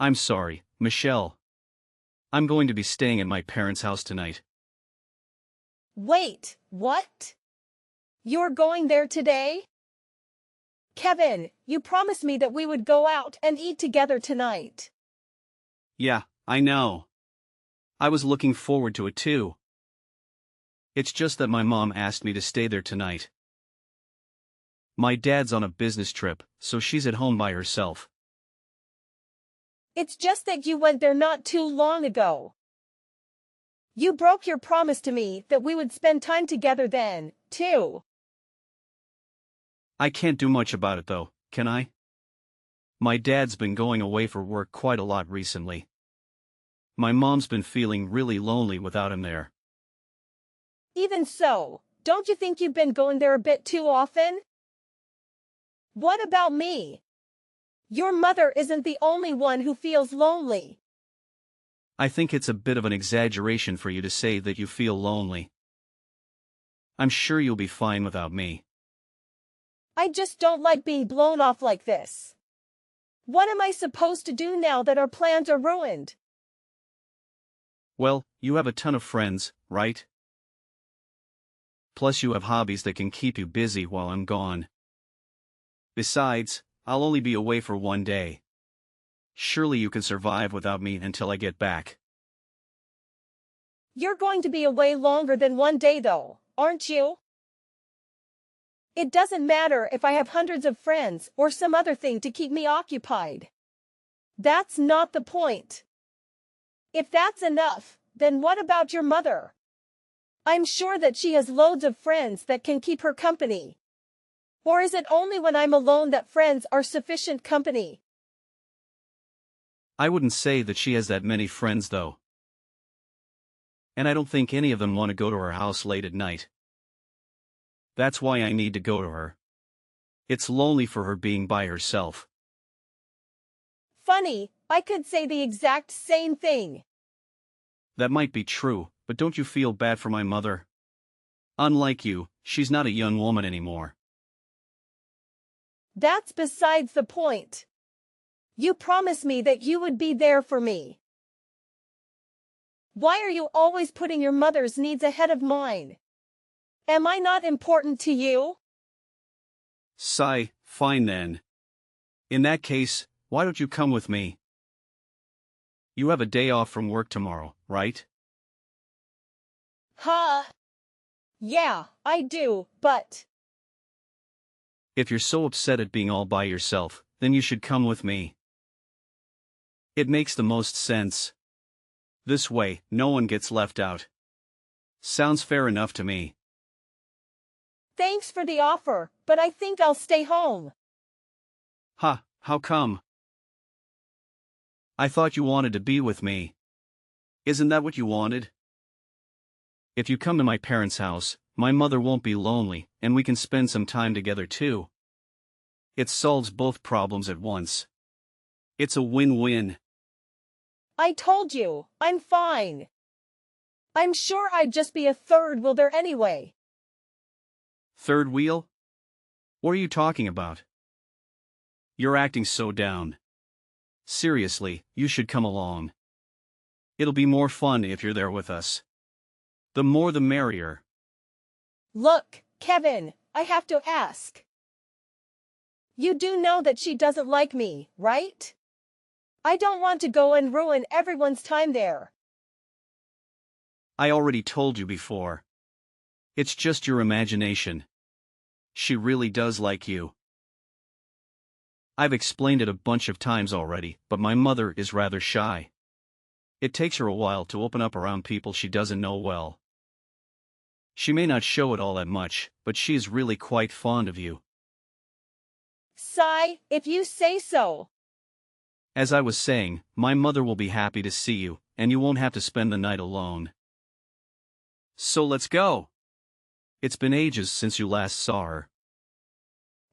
I'm sorry, Michelle. I'm going to be staying at my parents' house tonight. Wait, what? You're going there today? Kevin, you promised me that we would go out and eat together tonight. Yeah, I know. I was looking forward to it too. It's just that my mom asked me to stay there tonight. My dad's on a business trip, so she's at home by herself. It's just that you went there not too long ago. You broke your promise to me that we would spend time together then, too. I can't do much about it though, can I? My dad's been going away for work quite a lot recently. My mom's been feeling really lonely without him there. Even so, don't you think you've been going there a bit too often? What about me? Your mother isn't the only one who feels lonely. I think it's a bit of an exaggeration for you to say that you feel lonely. I'm sure you'll be fine without me. I just don't like being blown off like this. What am I supposed to do now that our plans are ruined? Well, you have a ton of friends, right? Plus you have hobbies that can keep you busy while I'm gone. Besides, I'll only be away for one day. Surely you can survive without me until I get back. You're going to be away longer than one day though, aren't you? It doesn't matter if I have hundreds of friends or some other thing to keep me occupied. That's not the point. If that's enough, then what about your mother? I'm sure that she has loads of friends that can keep her company. Or is it only when I'm alone that friends are sufficient company? I wouldn't say that she has that many friends though. And I don't think any of them want to go to her house late at night. That's why I need to go to her. It's lonely for her being by herself. Funny, I could say the exact same thing. That might be true, but don't you feel bad for my mother? Unlike you, she's not a young woman anymore. That's besides the point. You promised me that you would be there for me. Why are you always putting your mother's needs ahead of mine? Am I not important to you? Sigh, fine then. In that case, why don't you come with me? You have a day off from work tomorrow, right? Huh? Yeah, I do, but... If you're so upset at being all by yourself, then you should come with me. It makes the most sense. This way, no one gets left out. Sounds fair enough to me. Thanks for the offer, but I think I'll stay home. Ha, how come? I thought you wanted to be with me. Isn't that what you wanted? If you come to my parents' house, my mother won't be lonely, and we can spend some time together too. It solves both problems at once. It's a win-win. I told you, I'm fine. I'm sure I'd just be a third wheel there anyway. Third wheel? What are you talking about? You're acting so down. Seriously, you should come along. It'll be more fun if you're there with us. The more the merrier. Look, Kevin, I have to ask. You do know that she doesn't like me, right? I don't want to go and ruin everyone's time there. I already told you before. It's just your imagination. She really does like you. I've explained it a bunch of times already, but my mother is rather shy. It takes her a while to open up around people she doesn't know well. She may not show it all that much, but she is really quite fond of you. Sigh, if you say so. As I was saying, my mother will be happy to see you, and you won't have to spend the night alone. So let's go. It's been ages since you last saw her.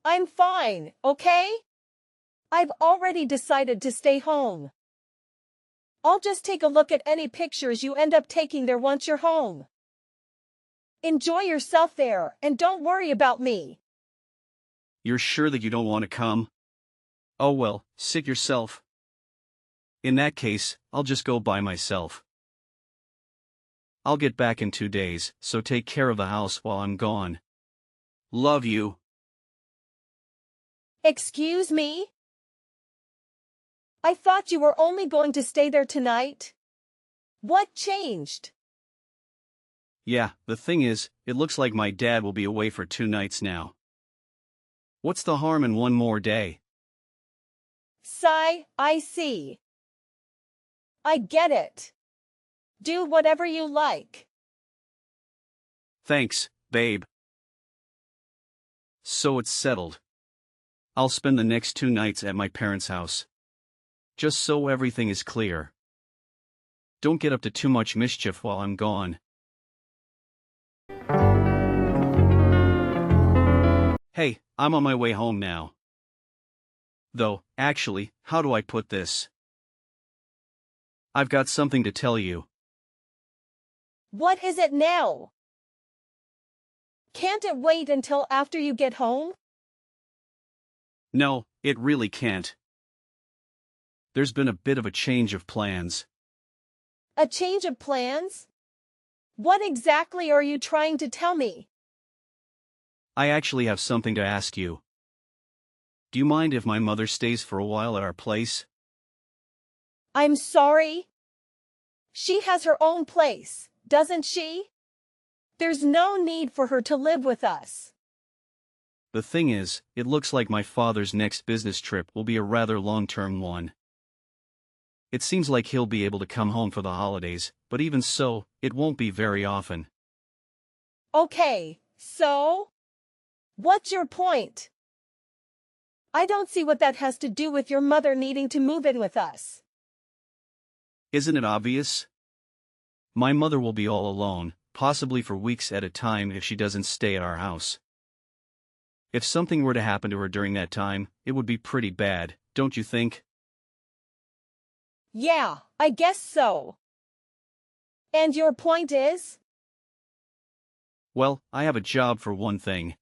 I'm fine, okay? I've already decided to stay home. I'll just take a look at any pictures you end up taking there once you're home. Enjoy yourself there, and don't worry about me. You're sure that you don't want to come? Oh well, sit yourself. In that case, I'll just go by myself. I'll get back in 2 days, so take care of the house while I'm gone. Love you. Excuse me? I thought you were only going to stay there tonight. What changed? Yeah, the thing is, it looks like my dad will be away for 2 nights now. What's the harm in one more day? Sigh, I see. I get it. Do whatever you like. Thanks, babe. So it's settled. I'll spend the next 2 nights at my parents' house. Just so everything is clear. Don't get up to too much mischief while I'm gone. Hey, I'm on my way home now. Though, actually, how do I put this? I've got something to tell you. What is it now? Can't it wait until after you get home? No, it really can't. There's been a bit of a change of plans. A change of plans? What exactly are you trying to tell me? I actually have something to ask you. Do you mind if my mother stays for a while at our place? I'm sorry. She has her own place, doesn't she? There's no need for her to live with us. The thing is, it looks like my father's next business trip will be a rather long-term one. It seems like he'll be able to come home for the holidays, but even so, it won't be very often. Okay, so? What's your point? I don't see what that has to do with your mother needing to move in with us. Isn't it obvious? My mother will be all alone, possibly for weeks at a time if she doesn't stay at our house. If something were to happen to her during that time, it would be pretty bad, don't you think? Yeah, I guess so. And your point is? Well, I have a job for one thing.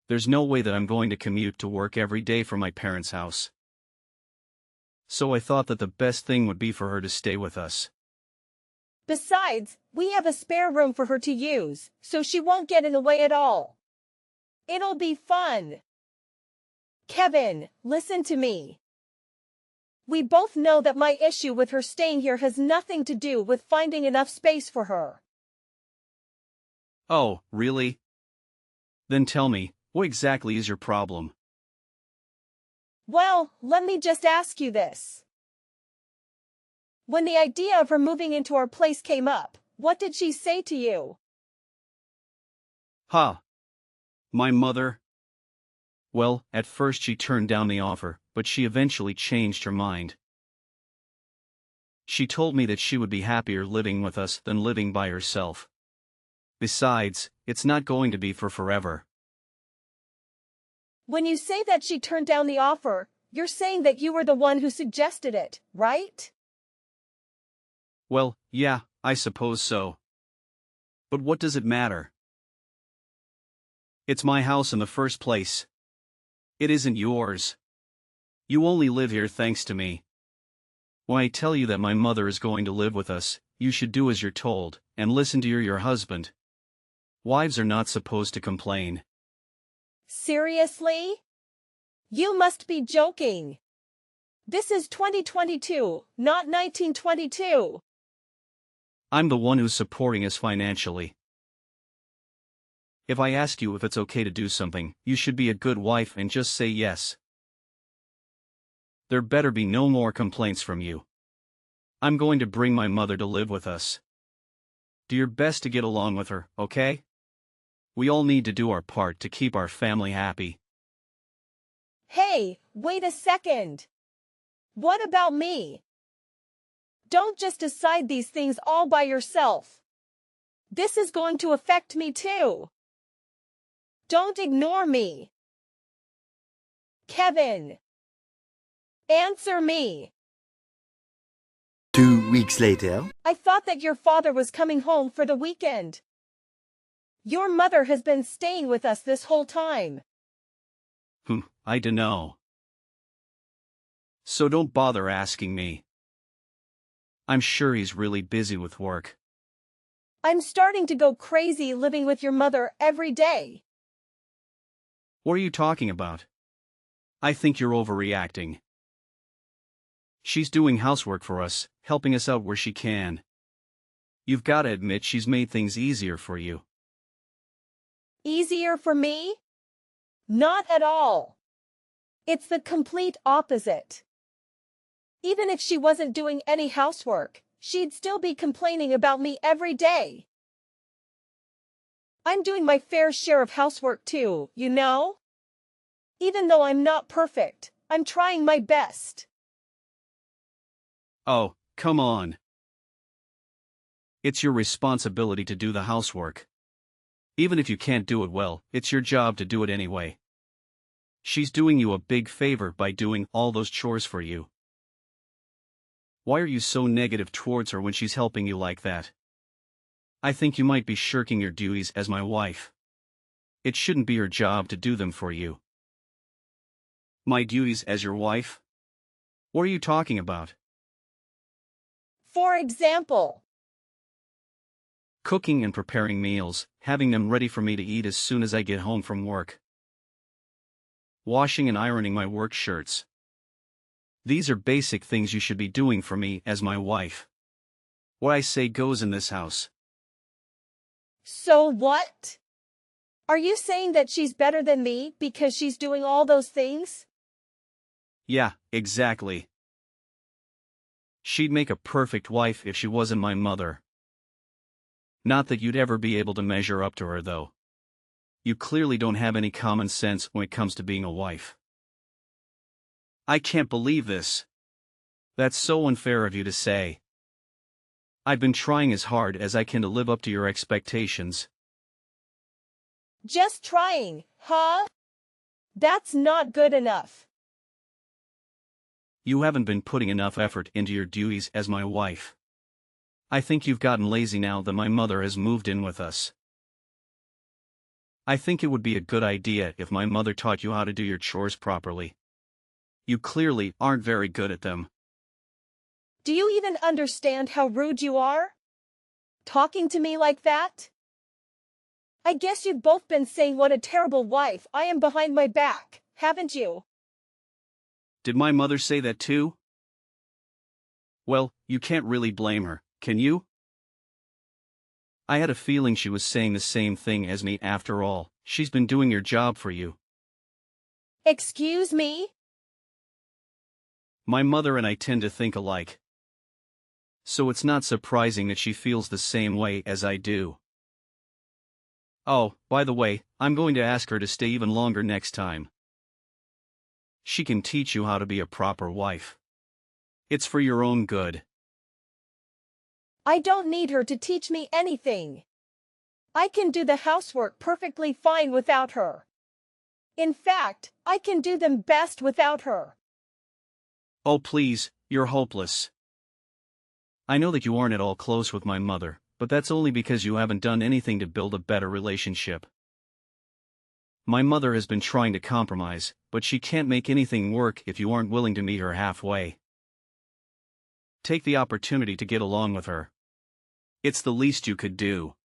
There's no way that I'm going to commute to work every day from my parents' house. So I thought that the best thing would be for her to stay with us. Besides, we have a spare room for her to use, so she won't get in the way at all. It'll be fun. Kevin, listen to me. We both know that my issue with her staying here has nothing to do with finding enough space for her. Oh, really? Then tell me, what exactly is your problem? Well, let me just ask you this. When the idea of her moving into our place came up, what did she say to you? Huh. My mother? Well, at first she turned down the offer, but she eventually changed her mind. She told me that she would be happier living with us than living by herself. Besides, it's not going to be for forever. When you say that she turned down the offer, you're saying that you were the one who suggested it, right? Well, yeah, I suppose so. But what does it matter? It's my house in the first place. It isn't yours. You only live here thanks to me. When I tell you that my mother is going to live with us, you should do as you're told, and listen to your husband. Wives are not supposed to complain. Seriously? You must be joking. This is 2022, not 1922. I'm the one who's supporting us financially. If I ask you if it's okay to do something, you should be a good wife and just say yes. There better be no more complaints from you. I'm going to bring my mother to live with us. Do your best to get along with her, okay? We all need to do our part to keep our family happy. Hey, wait a second. What about me? Don't just decide these things all by yourself. This is going to affect me too. Don't ignore me. Kevin. Answer me. 2 weeks later. I thought that your father was coming home for the weekend. Your mother has been staying with us this whole time. I dunno. So don't bother asking me. I'm sure he's really busy with work. I'm starting to go crazy living with your mother every day. What are you talking about? I think you're overreacting. She's doing housework for us, helping us out where she can. You've got to admit she's made things easier for you. Easier for me? Not at all. It's the complete opposite. Even if she wasn't doing any housework, she'd still be complaining about me every day. I'm doing my fair share of housework too, you know? Even though I'm not perfect, I'm trying my best. Oh, come on. It's your responsibility to do the housework. Even if you can't do it well, it's your job to do it anyway. She's doing you a big favor by doing all those chores for you. Why are you so negative towards her when she's helping you like that? I think you might be shirking your duties as my wife. It shouldn't be her job to do them for you. My duties as your wife? What are you talking about? For example, Cooking and preparing meals, having them ready for me to eat as soon as I get home from work. Washing and ironing my work shirts. These are basic things you should be doing for me as my wife. What I say goes in this house. so what? Are you saying that she's better than me because she's doing all those things? Yeah, exactly. She'd make a perfect wife if she wasn't my mother. Not that you'd ever be able to measure up to her, though. You clearly don't have any common sense when it comes to being a wife. I can't believe this. That's so unfair of you to say. I've been trying as hard as I can to live up to your expectations. Just trying, huh? That's not good enough. You haven't been putting enough effort into your duties as my wife. I think you've gotten lazy now that my mother has moved in with us. I think it would be a good idea if my mother taught you how to do your chores properly. You clearly aren't very good at them. Do you even understand how rude you are? Talking to me like that? I guess you've both been saying what a terrible wife I am behind my back, haven't you? Did my mother say that too? Well, you can't really blame her, can you? I had a feeling she was saying the same thing as me after all. She's been doing your job for you. Excuse me? My mother and I tend to think alike. So it's not surprising that she feels the same way as I do. Oh, by the way, I'm going to ask her to stay even longer next time. She can teach you how to be a proper wife. It's for your own good. I don't need her to teach me anything. I can do the housework perfectly fine without her. In fact, I can do them best without her. Oh please, you're hopeless. I know that you aren't at all close with my mother, but that's only because you haven't done anything to build a better relationship. My mother has been trying to compromise, but she can't make anything work if you aren't willing to meet her halfway. Take the opportunity to get along with her. It's the least you could do.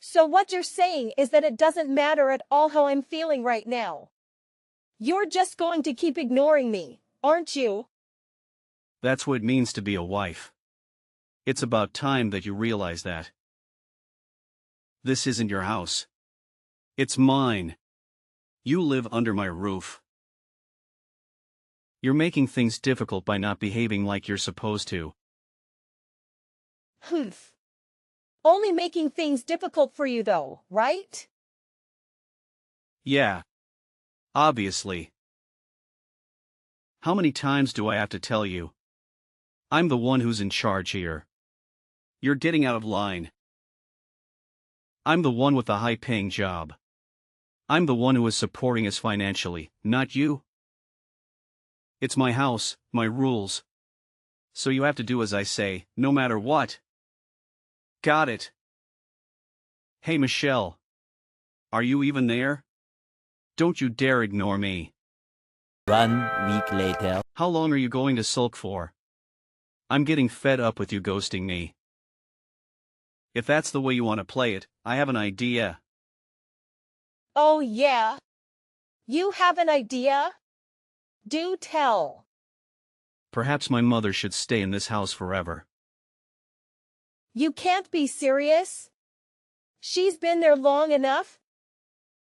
So what you're saying is that it doesn't matter at all how I'm feeling right now. You're just going to keep ignoring me, aren't you? That's what it means to be a wife. It's about time that you realize that. This isn't your house. It's mine. You live under my roof. You're making things difficult by not behaving like you're supposed to. Humph. Only making things difficult for you though, right? Yeah. Obviously. How many times do I have to tell you? I'm the one who's in charge here. You're getting out of line. I'm the one with the high-paying job. I'm the one who is supporting us financially, not you. It's my house, my rules. So you have to do as I say, no matter what. Got it. Hey Michelle. Are you even there? Don't you dare ignore me. 1 week later. How long are you going to sulk for? I'm getting fed up with you ghosting me. If that's the way you want to play it, I have an idea. Oh yeah? You have an idea? Do tell. Perhaps my mother should stay in this house forever. You can't be serious? She's been there long enough?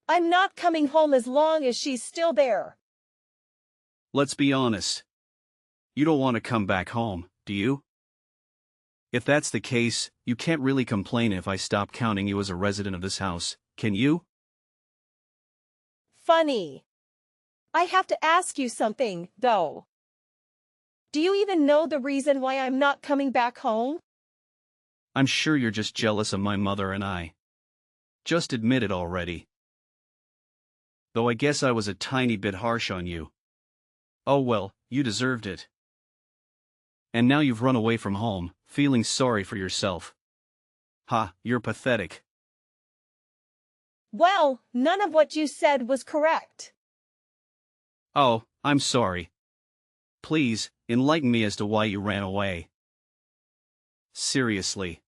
I'm not coming home as long as she's still there. Let's be honest. You don't want to come back home, do you? If that's the case, you can't really complain if I stop counting you as a resident of this house, can you? Funny. I have to ask you something, though. Do you even know the reason why I'm not coming back home? I'm sure you're just jealous of my mother and I. Just admit it already. Though I guess I was a tiny bit harsh on you. Oh well, you deserved it. And now you've run away from home, feeling sorry for yourself. Ha, you're pathetic. Well, none of what you said was correct. Oh, I'm sorry. Please, enlighten me as to why you ran away. Seriously.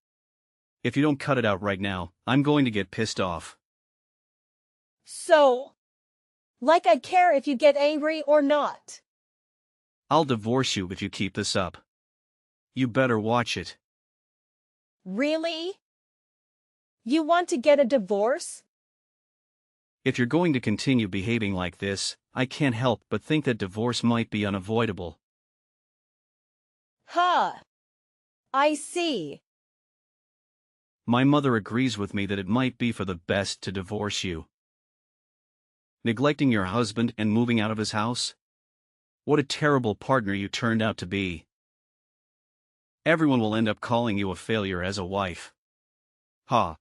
If you don't cut it out right now, I'm going to get pissed off. So, like I care if you get angry or not. I'll divorce you if you keep this up. You better watch it. Really? You want to get a divorce? If you're going to continue behaving like this, I can't help but think that divorce might be unavoidable. Huh. I see. My mother agrees with me that it might be for the best to divorce you. Neglecting your husband and moving out of his house? What a terrible partner you turned out to be. Everyone will end up calling you a failure as a wife. Ha.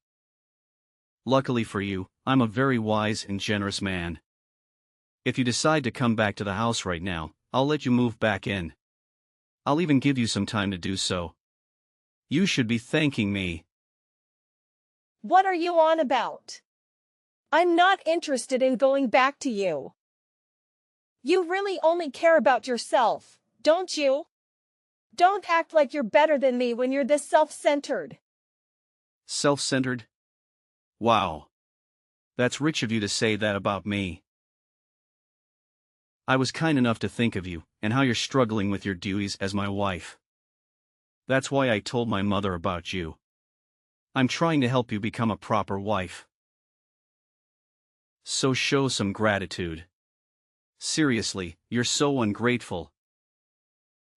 Luckily for you, I'm a very wise and generous man. If you decide to come back to the house right now, I'll let you move back in. I'll even give you some time to do so. You should be thanking me. What are you on about? I'm not interested in going back to you. You really only care about yourself, don't you? Don't act like you're better than me when you're this self-centered. Self-centered? Wow. That's rich of you to say that about me. I was kind enough to think of you, and how you're struggling with your duties as my wife. That's why I told my mother about you. I'm trying to help you become a proper wife. So show some gratitude. Seriously, you're so ungrateful.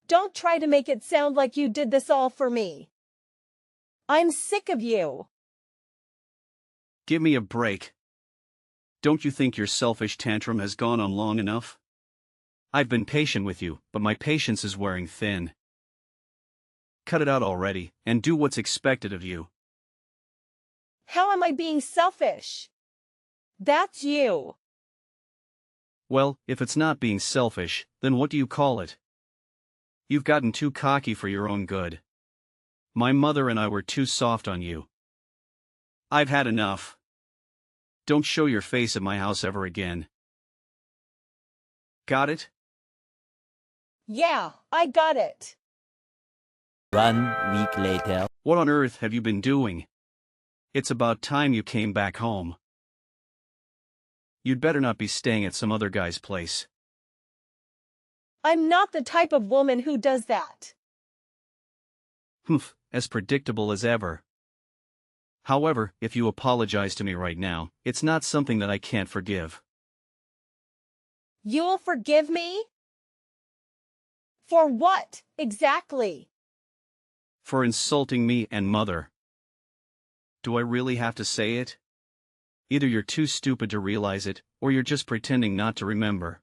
Don't try to make it sound like you did this all for me. I'm sick of you. Give me a break. Don't you think your selfish tantrum has gone on long enough? I've been patient with you, but my patience is wearing thin. Cut it out already, and do what's expected of you. How am I being selfish? That's you. Well, if it's not being selfish, then what do you call it? You've gotten too cocky for your own good. My mother and I were too soft on you. I've had enough. Don't show your face at my house ever again. Got it? Yeah, I got it. 1 week later. What on earth have you been doing? It's about time you came back home. You'd better not be staying at some other guy's place. I'm not the type of woman who does that. Humph, as predictable as ever. However, if you apologize to me right now, it's not something that I can't forgive. You'll forgive me? For what, exactly? For insulting me and mother. Do I really have to say it? Either you're too stupid to realize it, or you're just pretending not to remember.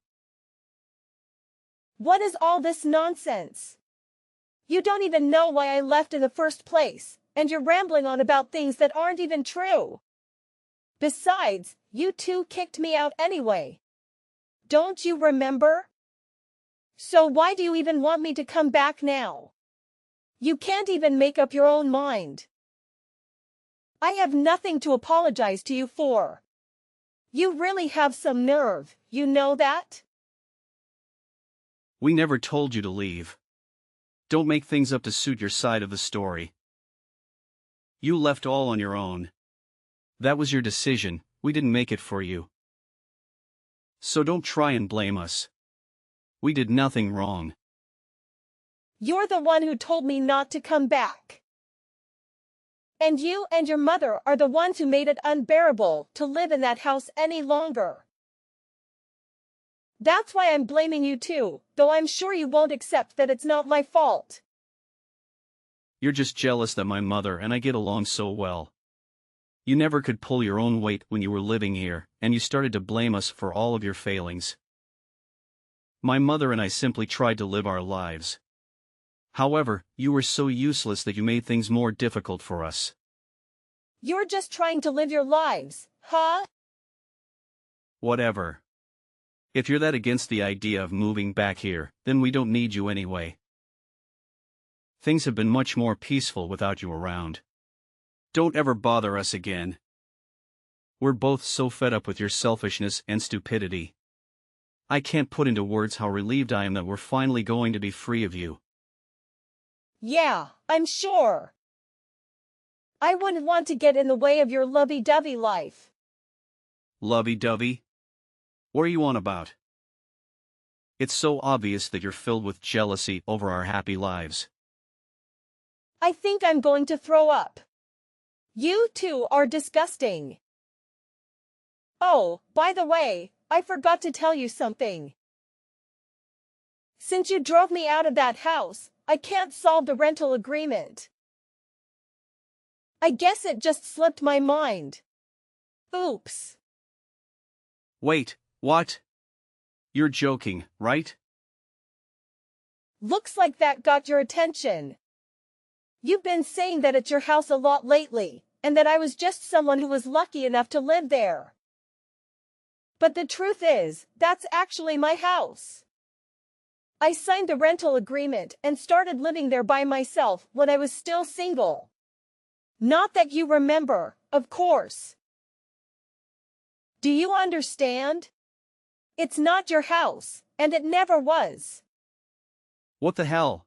What is all this nonsense? You don't even know why I left in the first place, and you're rambling on about things that aren't even true. Besides, you two kicked me out anyway. Don't you remember? So why do you even want me to come back now? You can't even make up your own mind. I have nothing to apologize to you for. You really have some nerve, you know that? We never told you to leave. Don't make things up to suit your side of the story. You left all on your own. That was your decision, we didn't make it for you. So don't try and blame us. We did nothing wrong. You're the one who told me not to come back. And you and your mother are the ones who made it unbearable to live in that house any longer. That's why I'm blaming you too, though I'm sure you won't accept that it's not my fault. You're just jealous that my mother and I get along so well. You never could pull your own weight when you were living here, and you started to blame us for all of your failings. My mother and I simply tried to live our lives. However, you were so useless that you made things more difficult for us. You're just trying to live your lives, huh? Whatever. If you're that against the idea of moving back here, then we don't need you anyway. Things have been much more peaceful without you around. Don't ever bother us again. We're both so fed up with your selfishness and stupidity. I can't put into words how relieved I am that we're finally going to be free of you. Yeah, I'm sure. I wouldn't want to get in the way of your lovey-dovey life. Lovey-dovey? What are you on about? It's so obvious that you're filled with jealousy over our happy lives. I think I'm going to throw up. You two are disgusting. Oh, by the way, I forgot to tell you something. Since you drove me out of that house, I can't solve the rental agreement. I guess it just slipped my mind. Oops. Wait, what? You're joking, right? Looks like that got your attention. You've been saying that it's your house a lot lately, and that I was just someone who was lucky enough to live there. But the truth is, that's actually my house. I signed the rental agreement and started living there by myself when I was still single. Not that you remember, of course. Do you understand? It's not your house, and it never was. What the hell?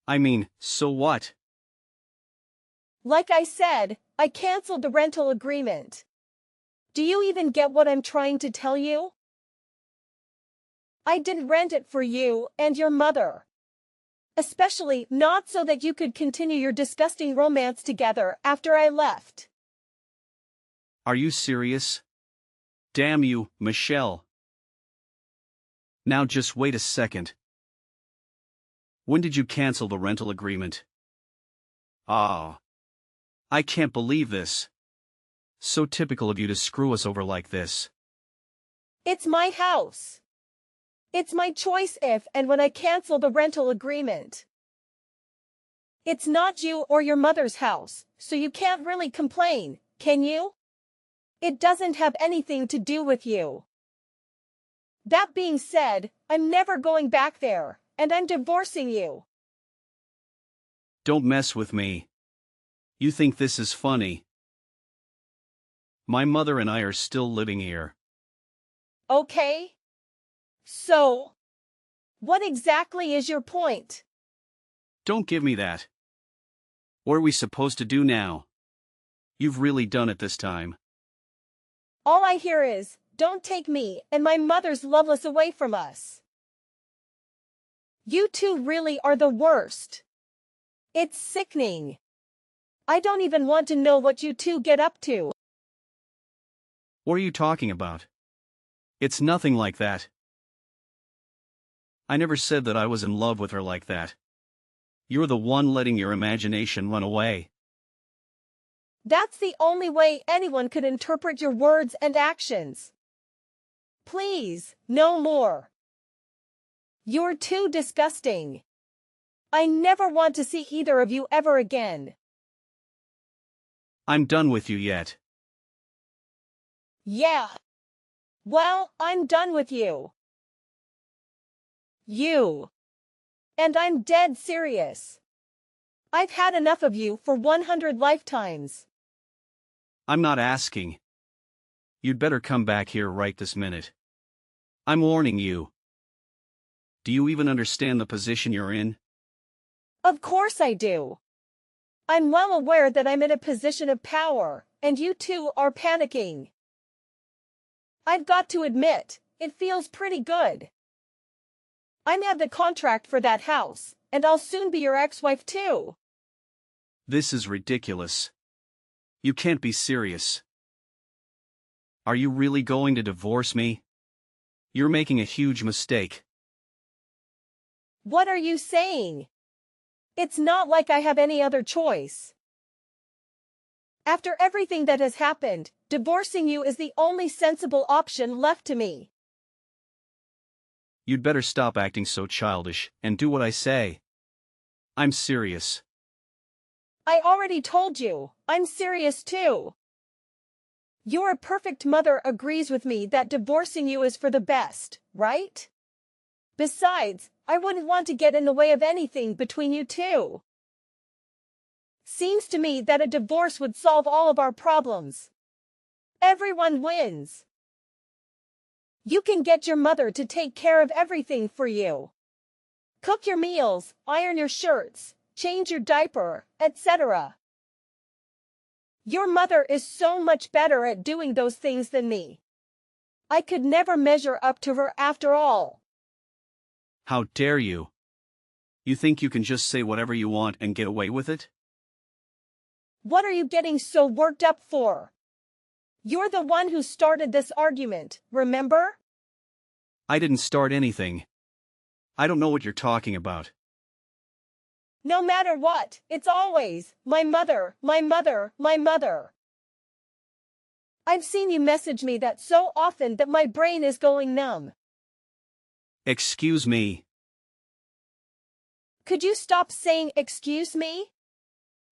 I mean, so what? Like I said, I canceled the rental agreement. Do you even get what I'm trying to tell you? I didn't rent it for you and your mother. Especially not so that you could continue your disgusting romance together after I left. Are you serious? Damn you, Michelle. Now just wait a second. When did you cancel the rental agreement? Ah. I can't believe this. So typical of you to screw us over like this. It's my house. It's my choice if and when I cancel the rental agreement. It's not you or your mother's house, so you can't really complain, can you? It doesn't have anything to do with you. That being said, I'm never going back there, and I'm divorcing you. Don't mess with me. You think this is funny? My mother and I are still living here. Okay? So, what exactly is your point? Don't give me that. What are we supposed to do now? You've really done it this time. All I hear is, don't take me and my mother's Loveless away from us. You two really are the worst. It's sickening. I don't even want to know what you two get up to. What are you talking about? It's nothing like that. I never said that I was in love with her like that. You're the one letting your imagination run away. That's the only way anyone could interpret your words and actions. Please, no more. You're too disgusting. I never want to see either of you ever again. I'm done with you yet. Yeah. Well, I'm done with you. You. And I'm dead serious. I've had enough of you for 100 lifetimes. I'm not asking. You'd better come back here right this minute. I'm warning you. Do you even understand the position you're in? Of course I do. I'm well aware that I'm in a position of power, and you two are panicking. I've got to admit, it feels pretty good. I'm at the contract for that house, and I'll soon be your ex-wife too. This is ridiculous. You can't be serious. Are you really going to divorce me? You're making a huge mistake. What are you saying? It's not like I have any other choice. After everything that has happened, divorcing you is the only sensible option left to me. You'd better stop acting so childish and do what I say. I'm serious. I already told you, I'm serious too. Your perfect mother agrees with me that divorcing you is for the best, right? Besides, I wouldn't want to get in the way of anything between you two. Seems to me that a divorce would solve all of our problems. Everyone wins. You can get your mother to take care of everything for you. Cook your meals, iron your shirts, change your diaper, etc. Your mother is so much better at doing those things than me. I could never measure up to her after all. How dare you? You think you can just say whatever you want and get away with it? What are you getting so worked up for? You're the one who started this argument, remember? I didn't start anything. I don't know what you're talking about. No matter what, it's always, my mother, my mother, my mother. I've seen you message me that so often that my brain is going numb. Excuse me. Could you stop saying excuse me?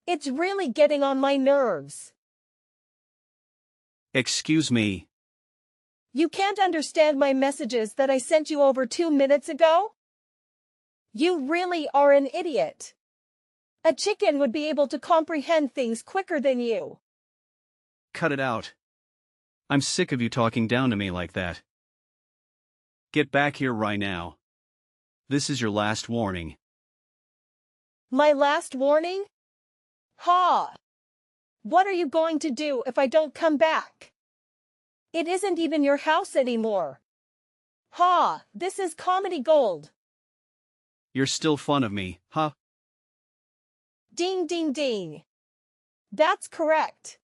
It's really getting on my nerves. Excuse me. You can't understand my messages that I sent you over 2 minutes ago? You really are an idiot. A chicken would be able to comprehend things quicker than you. Cut it out. I'm sick of you talking down to me like that. Get back here right now. This is your last warning. My last warning? Ha! What are you going to do if I don't come back? It isn't even your house anymore. Ha! This is comedy gold. You're still fun of me, huh? Ding ding ding. That's correct.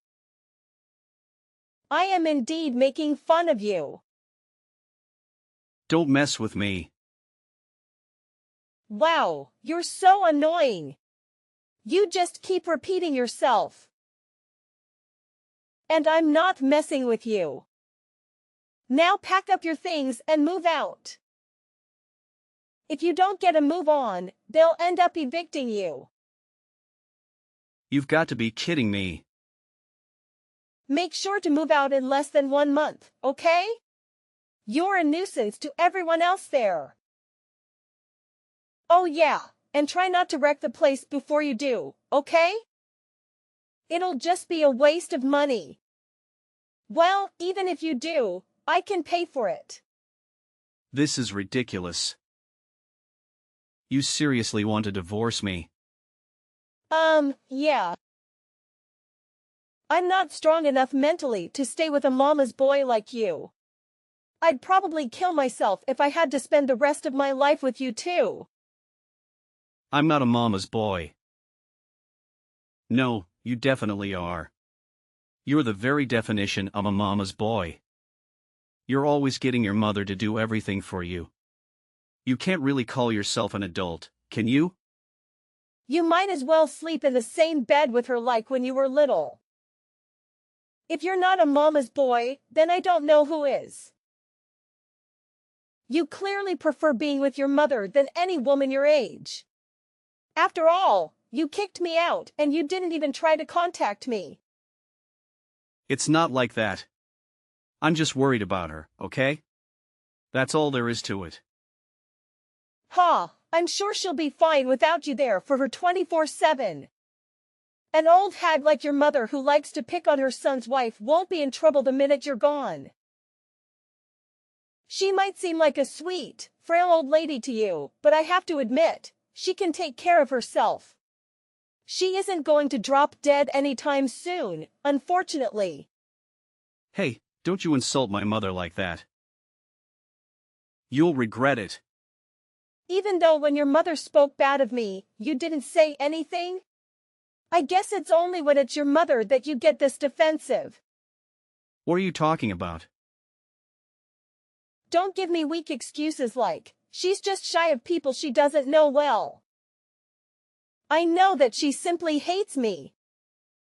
I am indeed making fun of you. Don't mess with me. Wow, you're so annoying. You just keep repeating yourself. And I'm not messing with you. Now pack up your things and move out. If you don't get a move on, they'll end up evicting you. You've got to be kidding me. Make sure to move out in less than 1 month, okay? You're a nuisance to everyone else there. Oh yeah, and try not to wreck the place before you do, okay? It'll just be a waste of money. Well, even if you do, I can pay for it. This is ridiculous. You seriously want to divorce me? Yeah. I'm not strong enough mentally to stay with a mama's boy like you. I'd probably kill myself if I had to spend the rest of my life with you too. I'm not a mama's boy. No, you definitely are. You're the very definition of a mama's boy. You're always getting your mother to do everything for you. You can't really call yourself an adult, can you? You might as well sleep in the same bed with her like when you were little. If you're not a mama's boy, then I don't know who is. You clearly prefer being with your mother than any woman your age. After all, you kicked me out and you didn't even try to contact me. It's not like that. I'm just worried about her, okay? That's all there is to it. Ha, I'm sure she'll be fine without you there for her 24/7. An old hag like your mother who likes to pick on her son's wife won't be in trouble the minute you're gone. She might seem like a sweet, frail old lady to you, but I have to admit, she can take care of herself. She isn't going to drop dead anytime soon, unfortunately. Hey, don't you insult my mother like that. You'll regret it. Even though when your mother spoke bad of me, you didn't say anything? I guess it's only when it's your mother that you get this defensive. What are you talking about? Don't give me weak excuses like, she's just shy of people she doesn't know well. I know that she simply hates me.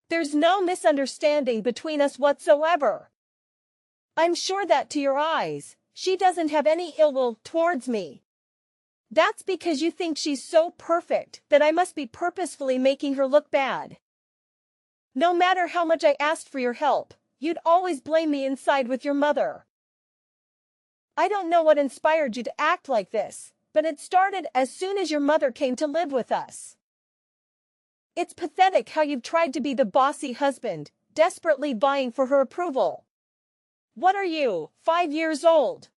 There's no misunderstanding between us whatsoever. I'm sure that to your eyes, she doesn't have any ill will towards me. That's because you think she's so perfect that I must be purposefully making her look bad. No matter how much I asked for your help, you'd always blame me and side with your mother. I don't know what inspired you to act like this, but it started as soon as your mother came to live with us. It's pathetic how you've tried to be the bossy husband, desperately vying for her approval. What are you, 5 years old?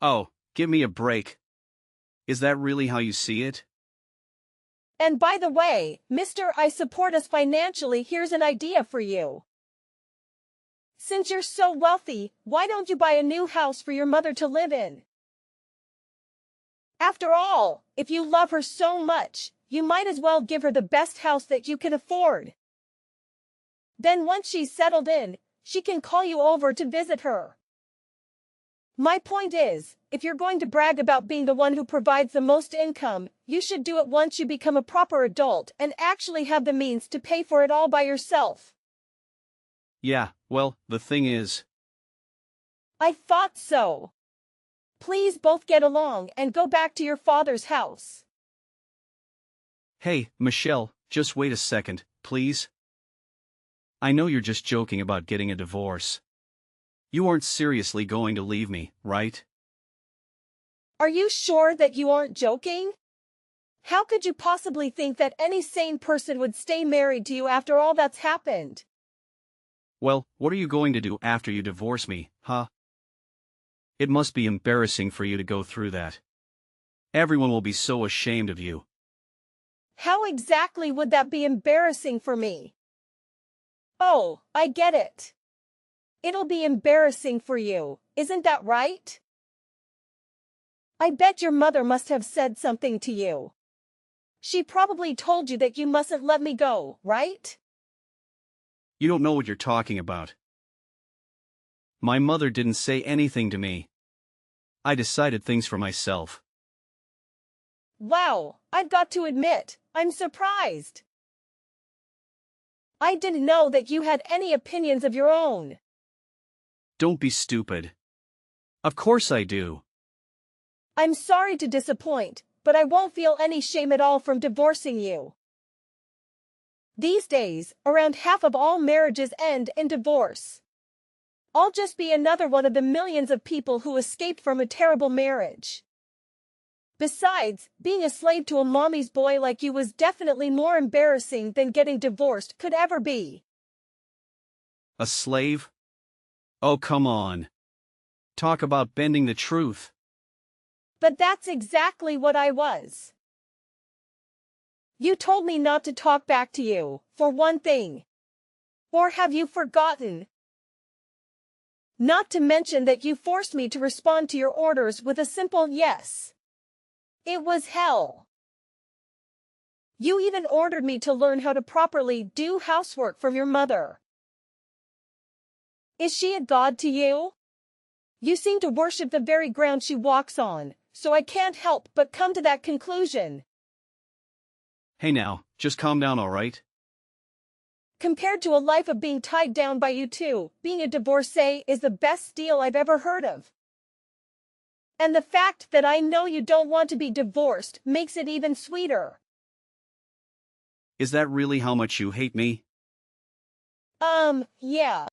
Oh, give me a break. Is that really how you see it? And by the way, Mr. I support us financially, here's an idea for you. Since you're so wealthy, why don't you buy a new house for your mother to live in? After all, if you love her so much, you might as well give her the best house that you can afford. Then once she's settled in, she can call you over to visit her. My point is, if you're going to brag about being the one who provides the most income, you should do it once you become a proper adult and actually have the means to pay for it all by yourself. Yeah, well, the thing is. I thought so. Please both get along and go back to your father's house. Hey, Michelle, just wait a second, please. I know you're just joking about getting a divorce. You aren't seriously going to leave me, right? Are you sure that you aren't joking? How could you possibly think that any sane person would stay married to you after all that's happened? Well, what are you going to do after you divorce me, huh? It must be embarrassing for you to go through that. Everyone will be so ashamed of you. How exactly would that be embarrassing for me? Oh, I get it. It'll be embarrassing for you, isn't that right? I bet your mother must have said something to you. She probably told you that you mustn't let me go, right? You don't know what you're talking about. My mother didn't say anything to me. I decided things for myself. Wow, I've got to admit, I'm surprised. I didn't know that you had any opinions of your own. Don't be stupid. Of course I do. I'm sorry to disappoint, but I won't feel any shame at all from divorcing you. These days, around half of all marriages end in divorce. I'll just be another one of the millions of people who escaped from a terrible marriage. Besides, being a slave to a mommy's boy like you was definitely more embarrassing than getting divorced could ever be. A slave? Oh, come on. Talk about bending the truth. But that's exactly what I was. You told me not to talk back to you, for one thing. Or have you forgotten? Not to mention that you forced me to respond to your orders with a simple yes. It was hell. You even ordered me to learn how to properly do housework from your mother. Is she a god to you? You seem to worship the very ground she walks on, so I can't help but come to that conclusion. Hey now, just calm down, all right? Compared to a life of being tied down by you two, being a divorcee is the best deal I've ever heard of. And the fact that I know you don't want to be divorced makes it even sweeter. Is that really how much you hate me? Yeah.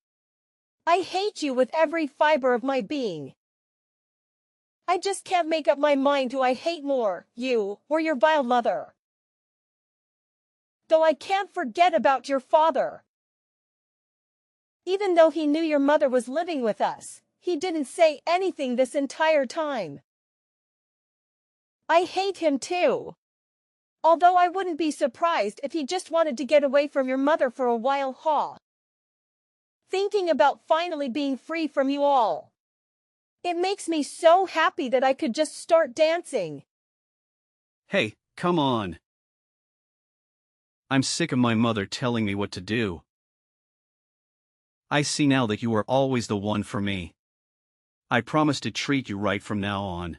I hate you with every fiber of my being. I just can't make up my mind who I hate more, you or your vile mother. Though I can't forget about your father. Even though he knew your mother was living with us, he didn't say anything this entire time. I hate him too. Although I wouldn't be surprised if he just wanted to get away from your mother for a while, huh? Thinking about finally being free from you all. It makes me so happy that I could just start dancing. Hey, come on. I'm sick of my mother telling me what to do. I see now that you are always the one for me. I promise to treat you right from now on.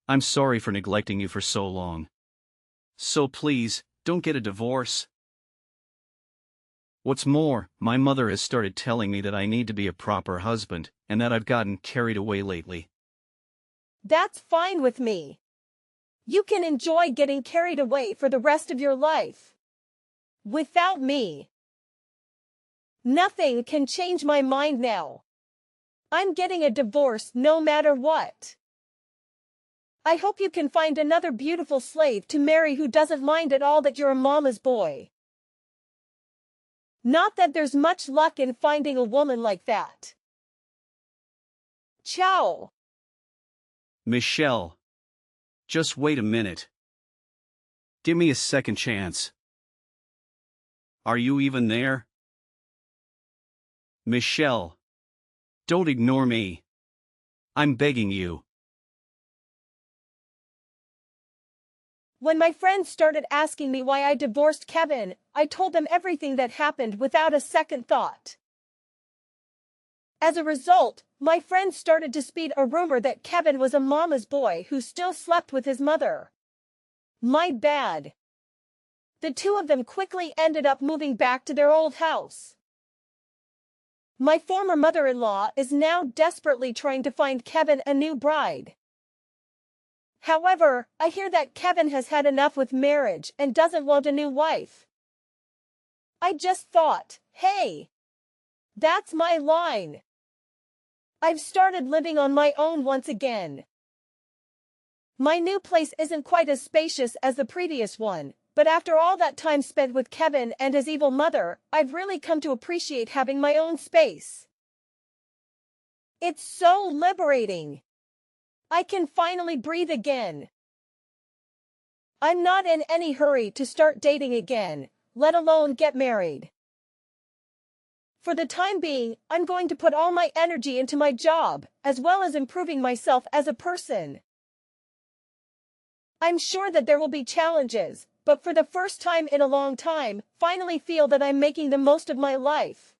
I'm sorry for neglecting you for so long. So please, don't get a divorce. What's more, my mother has started telling me that I need to be a proper husband, and that I've gotten carried away lately. That's fine with me. You can enjoy getting carried away for the rest of your life. Without me. Nothing can change my mind now. I'm getting a divorce no matter what. I hope you can find another beautiful slave to marry who doesn't mind at all that you're a mama's boy. Not that there's much luck in finding a woman like that. Ciao. Michelle. Just wait a minute. Give me a second chance. Are you even there? Michelle. Don't ignore me. I'm begging you. When my friends started asking me why I divorced Kevin, I told them everything that happened without a second thought. As a result, my friends started to spread a rumor that Kevin was a mama's boy who still slept with his mother. My bad. The two of them quickly ended up moving back to their old house. My former mother-in-law is now desperately trying to find Kevin a new bride. However, I hear that Kevin has had enough with marriage and doesn't want a new wife. I just thought, hey, that's my line. I've started living on my own once again. My new place isn't quite as spacious as the previous one, but after all that time spent with Kevin and his evil mother, I've really come to appreciate having my own space. It's so liberating. I can finally breathe again. I'm not in any hurry to start dating again, let alone get married. For the time being, I'm going to put all my energy into my job, as well as improving myself as a person. I'm sure that there will be challenges, but for the first time in a long time, finally feel that I'm making the most of my life.